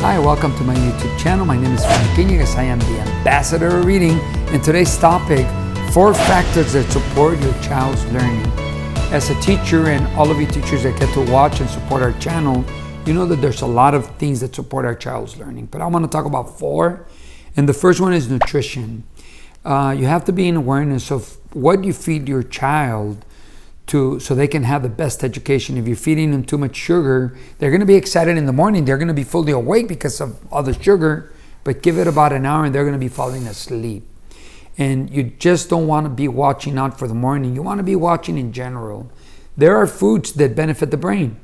Hi, welcome to my YouTube channel. My name is Frank Iñiguez. I am the ambassador of reading. And today's topic, 4 factors that support your child's learning. As a teacher, and all of you teachers that get to watch and support our channel, you know that there's a lot of things that support our child's learning. But I want to talk about 4. And the first one is nutrition. You have to be in awareness of what you feed your child so they can have the best education. If you're feeding them too much sugar, they're going to be excited in the morning. They're going to be fully awake because of all the sugar, but give it about an hour and they're going to be falling asleep. And you just don't want to be watching out for the morning. You want to be watching in general. There are foods that benefit the brain,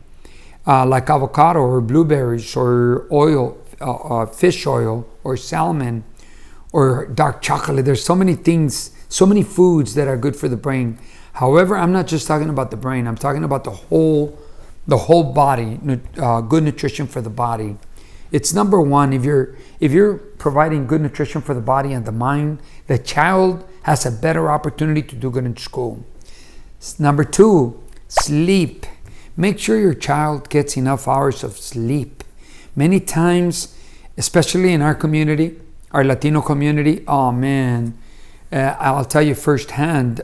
like avocado or blueberries or oil, fish oil or salmon or dark chocolate. There's so many things, so many foods that are good for the brain. However, I'm not just talking about the brain. I'm talking about the whole body, good nutrition for the body. It's number one. If you're providing good nutrition for the body and the mind, the child has a better opportunity to do good in school. Number 2, sleep. Make sure your child gets enough hours of sleep. Many times, especially in our community, our Latino community, oh man, I'll tell you firsthand,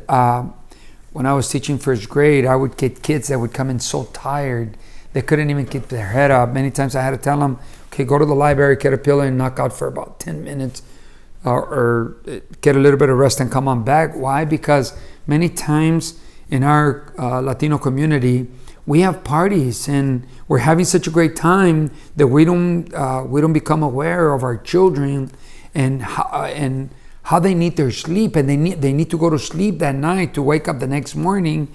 when I was teaching first grade, I would get kids that would come in so tired, they couldn't even keep their head up. Many times I had to tell them, okay, go to the library, get a pillow and knock out for about 10 minutes or get a little bit of rest and come on back. Why? Because many times in our Latino community, we have parties and we're having such a great time that we don't become aware of our children and how they need their sleep, and they need to go to sleep that night to wake up the next morning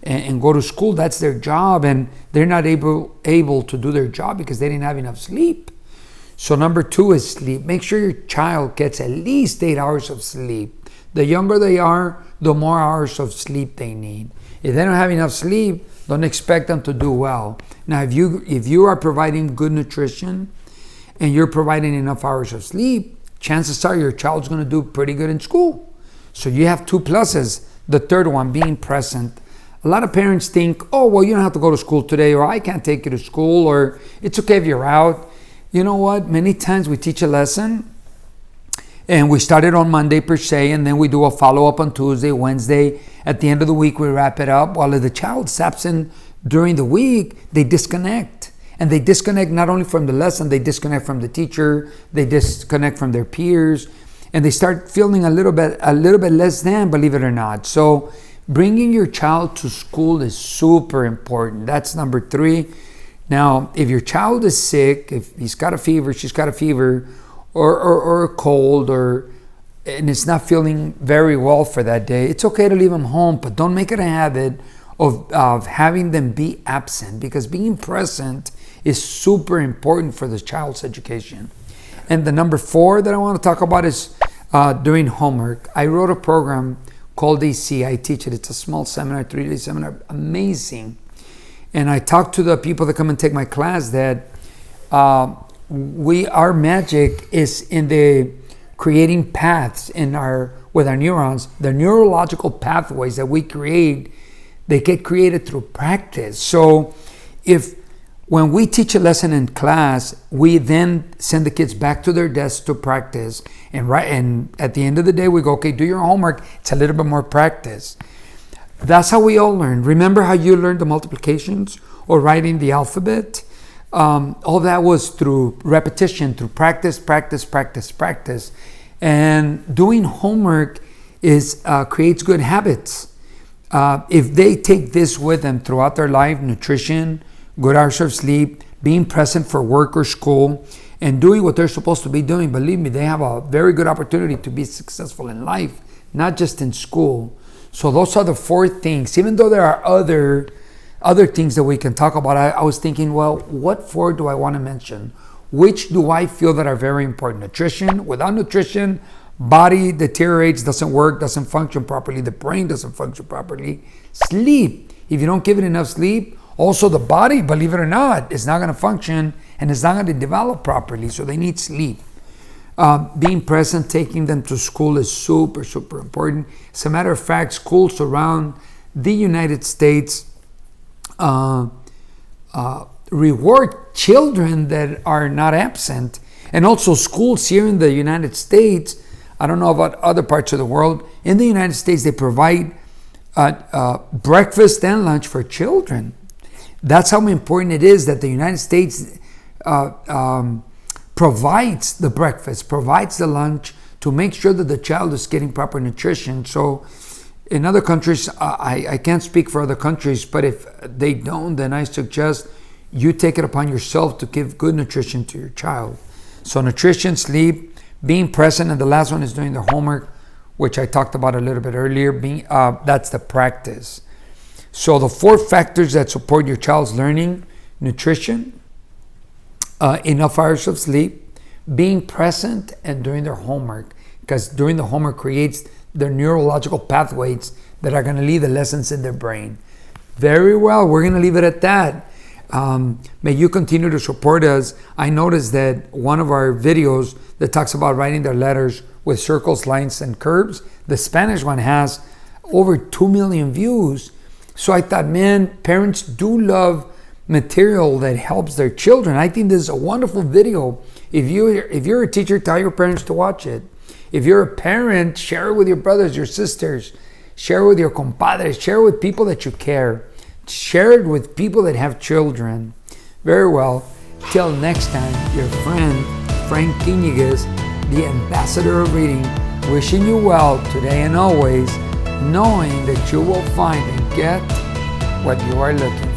and go to school. That's their job, and they're not able to do their job because they didn't have enough sleep. So number 2 is sleep. Make sure your child gets at least 8 hours of sleep. The younger they are, the more hours of sleep they need. If they don't have enough sleep, don't expect them to do well. Now, if you are providing good nutrition and you're providing enough hours of sleep, chances are your child's going to do pretty good in school. So you have 2 pluses. The third one, being present. A lot of parents think, oh, well, you don't have to go to school today, or I can't take you to school, or it's okay if you're out. You know what? Many times we teach a lesson and we start it on Monday per se, and then we do a follow-up on Tuesday, Wednesday. At the end of the week, we wrap it up. While if the child saps in during the week, they disconnect. And they disconnect not only from the lesson, they disconnect from the teacher, they disconnect from their peers, and they start feeling a little bit less than, believe it or not. So bringing your child to school is super important. That's number 3. Now, if your child is sick, if he's got a fever, she's got a fever, or a cold, and it's not feeling very well for that day, it's okay to leave them home, but don't make it a habit of having them be absent, because being present is super important for the child's education. And the number 4 that I want to talk about is doing homework. I wrote a program called AC. I teach it. It's a small seminar, 3-day seminar, amazing. And I talk to the people that come and take my class that our magic is in the creating paths with our neurons. The neurological pathways that we create, they get created through practice. So when we teach a lesson in class, we then send the kids back to their desks to practice. And at the end of the day, we go, okay, do your homework. It's a little bit more practice. That's how we all learn. Remember how you learned the multiplications or writing the alphabet? All that was through repetition, through practice. And doing homework creates good habits. If they take this with them throughout their life, nutrition, good hours of sleep, being present for work or school, and doing what they're supposed to be doing, believe me, they have a very good opportunity to be successful in life, not just in school. So those are the 4 things. Even though there are other things that we can talk about, I was thinking, well, what 4 do I want to mention? Which do I feel that are very important? Nutrition. Without nutrition, body deteriorates, doesn't work, doesn't function properly. The brain doesn't function properly. Sleep. If you don't give it enough sleep, also the body, believe it or not, is not going to function and it's not going to develop properly. So they need sleep. Being present, taking them to school is super, super important. As a matter of fact, schools around the United States reward children that are not absent. And also schools here in the United States, I don't know about other parts of the world, in the United States they provide breakfast and lunch for children. That's how important it is that the United States provides the breakfast, provides the lunch to make sure that the child is getting proper nutrition. So in other countries, I can't speak for other countries, but if they don't, then I suggest you take it upon yourself to give good nutrition to your child. So nutrition, sleep, being present, and the last one is doing the homework, which I talked about a little bit earlier. That's the practice. So the 4 factors that support your child's learning: nutrition, enough hours of sleep, being present, and doing their homework. Because doing the homework creates their neurological pathways that are going to leave the lessons in their brain. Very well, we're going to leave it at that. May you continue to support us. I noticed that one of our videos that talks about writing their letters with circles, lines, and curves, the Spanish one has over 2 million views. So I thought, man, parents do love material that helps their children. I think this is a wonderful video. If you're a teacher, tell your parents to watch it. If you're a parent, share it with your brothers, your sisters, share it with your compadres, share it with people that you care. Share it with people that have children. Very well. Till next time, your friend, Frank Quiniguez, the ambassador of reading, wishing you well today and always, knowing that you will find and get what you are looking for.